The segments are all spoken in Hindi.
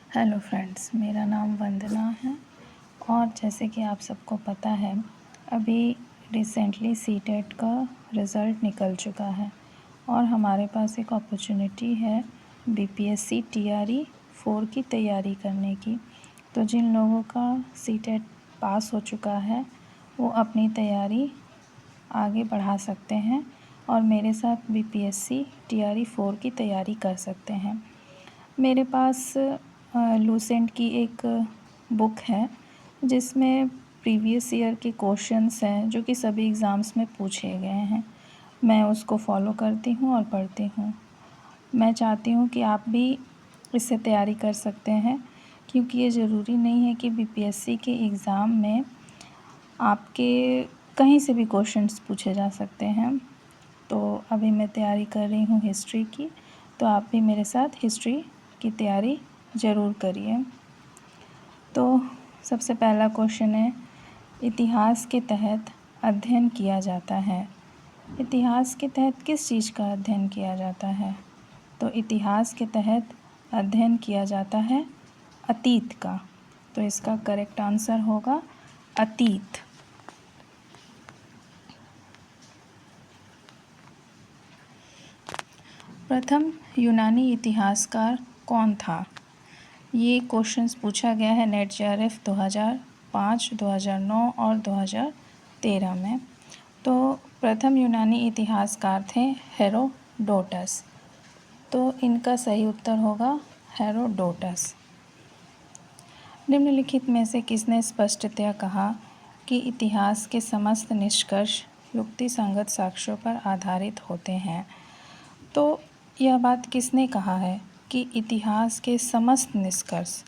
हेलो फ्रेंड्स, मेरा नाम वंदना है और जैसे कि आप सबको पता है, अभी रिसेंटली सीटेट का रिज़ल्ट निकल चुका है और हमारे पास एक अपॉर्चुनिटी है बीपीएससी टीआरई 4 की तैयारी करने की। तो जिन लोगों का सीटेट पास हो चुका है वो अपनी तैयारी आगे बढ़ा सकते हैं और मेरे साथ बीपीएससी टीआरई 4 की तैयारी कर सकते हैं। मेरे पास लूसेंट की एक बुक है जिसमें प्रीवियस ईयर के क्वेश्चंस हैं जो कि सभी एग्ज़ाम्स में पूछे गए हैं। मैं उसको फॉलो करती हूँ और पढ़ती हूँ। मैं चाहती हूँ कि आप भी इससे तैयारी कर सकते हैं, क्योंकि ये ज़रूरी नहीं है कि बीपीएससी के एग्ज़ाम में आपके कहीं से भी क्वेश्चंस पूछे जा सकते हैं। तो अभी मैं तैयारी कर रही हूँ हिस्ट्री की, तो आप भी मेरे साथ हिस्ट्री की तैयारी ज़रूर करिए। तो सबसे पहला क्वेश्चन है, इतिहास के तहत अध्ययन किया जाता है। इतिहास के तहत किस चीज़ का अध्ययन किया जाता है? तो इतिहास के तहत अध्ययन किया जाता है अतीत का। तो इसका करेक्ट आंसर होगा अतीत। प्रथम यूनानी इतिहासकार कौन था? ये क्वेश्चंस पूछा गया है नेट जेआरएफ 2005, 2009 और 2013 में। तो प्रथम यूनानी इतिहासकार थे हेरोडोटस। तो इनका सही उत्तर होगा हेरोडोटस। निम्नलिखित में से किसने स्पष्टतया कहा कि इतिहास के समस्त निष्कर्ष युक्तिसंगत साक्ष्यों पर आधारित होते हैं? तो यह बात किसने कहा है कि इतिहास के समस्त निष्कर्ष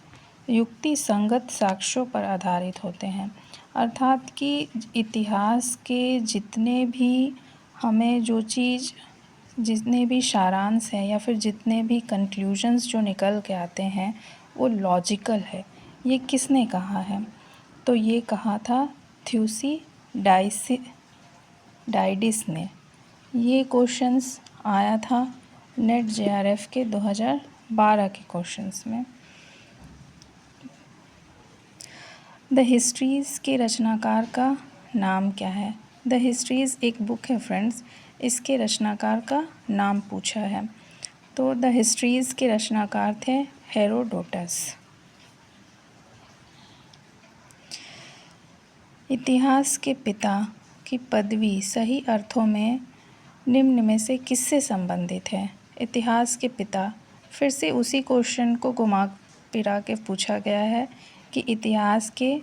युक्ति संगत साक्ष्यों पर आधारित होते हैं? अर्थात कि इतिहास के जितने भी हमें जितने भी सारांश हैं या फिर जितने भी कंक्लूजन्स जो निकल के आते हैं वो लॉजिकल है। ये किसने कहा है? तो ये कहा था थ्यूसिडाइडिस ने। ये क्वेश्चंस आया था नेट जेआरएफ के 2012 के क्वेश्चंस में। द हिस्ट्रीज़ के रचनाकार का नाम क्या है? द हिस्ट्रीज़ एक बुक है फ्रेंड्स, इसके रचनाकार का नाम पूछा है। तो द हिस्ट्रीज़ के रचनाकार थे हेरोडोटस। इतिहास के पिता की पदवी सही अर्थों में निम्न में से किससे संबंधित है? इतिहास के पिता, फिर से उसी क्वेश्चन को घुमा फिरा के पूछा गया है कि इतिहास के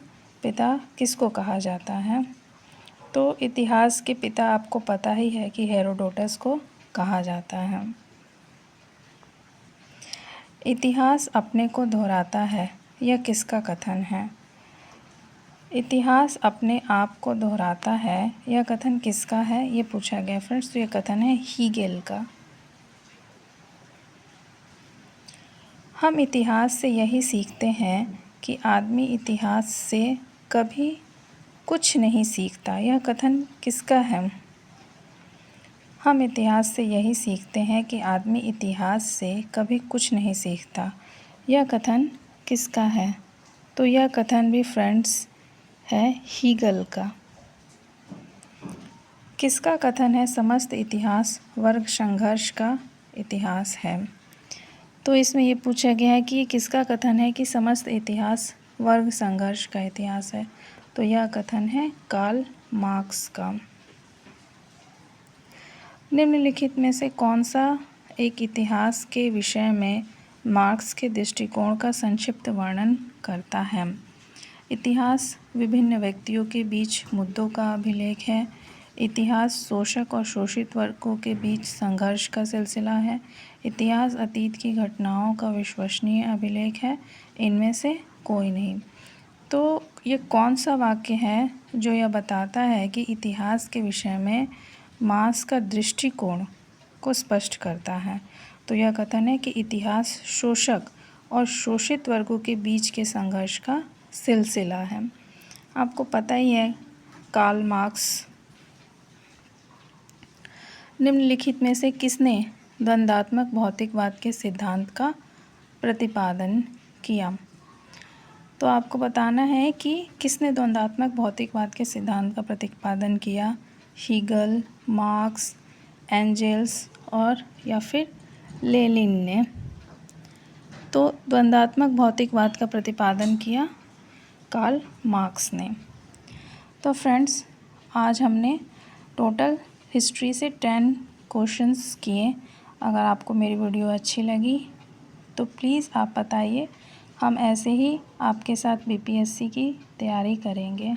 पिता किसको कहा जाता है। तो इतिहास के पिता आपको पता ही है कि हेरोडोटस को कहा जाता है। इतिहास अपने को दोहराता है, यह किसका कथन है? इतिहास अपने आप को दोहराता है, यह कथन किसका है? ये पूछा गया फ्रेंड्स। तो यह कथन है हीगेल का। हम इतिहास से यही सीखते हैं कि आदमी इतिहास से कभी कुछ नहीं सीखता, यह कथन किसका है? हम इतिहास से यही सीखते हैं कि आदमी इतिहास से कभी कुछ नहीं सीखता, यह कथन किसका है? तो यह कथन भी फ्रेंड्स है हीगल का। किसका कथन है समस्त इतिहास वर्ग संघर्ष का इतिहास है? तो इसमें ये पूछा गया है कि किसका कथन है कि समस्त इतिहास वर्ग संघर्ष का इतिहास है? तो यह कथन है कार्ल मार्क्स का। निम्नलिखित में से कौन सा एक इतिहास के विषय में मार्क्स के दृष्टिकोण का संक्षिप्त वर्णन करता है? इतिहास विभिन्न व्यक्तियों के बीच मुद्दों का अभिलेख है। इतिहास शोषक और शोषित वर्गों के बीच संघर्ष का सिलसिला है। इतिहास अतीत की घटनाओं का विश्वसनीय अभिलेख है। इनमें से कोई नहीं। तो ये कौन सा वाक्य है जो यह बताता है कि इतिहास के विषय में मार्क्स का दृष्टिकोण को स्पष्ट करता है? तो यह कथन है कि इतिहास शोषक और शोषित वर्गों के बीच के संघर्ष का सिलसिला है। आपको पता ही है कार्ल मार्क्स। निम्नलिखित में से किसने द्वंद्वात्मक भौतिकवाद के सिद्धांत का प्रतिपादन किया। तो आपको बताना है कि किसने द्वंद्वात्मक भौतिकवाद के सिद्धांत का प्रतिपादन किया, हीगल, मार्क्स, एंजेल्स और या फिर लेनिन ने। तो द्वंद्वात्मक भौतिकवाद का प्रतिपादन किया कार्ल मार्क्स ने। तो फ्रेंड्स, आज हमने टोटल हिस्ट्री से 10 क्वेश्चंस किए। अगर आपको मेरी वीडियो अच्छी लगी तो प्लीज़ आप बताइए, हम ऐसे ही आपके साथ बीपीएससी की तैयारी करेंगे।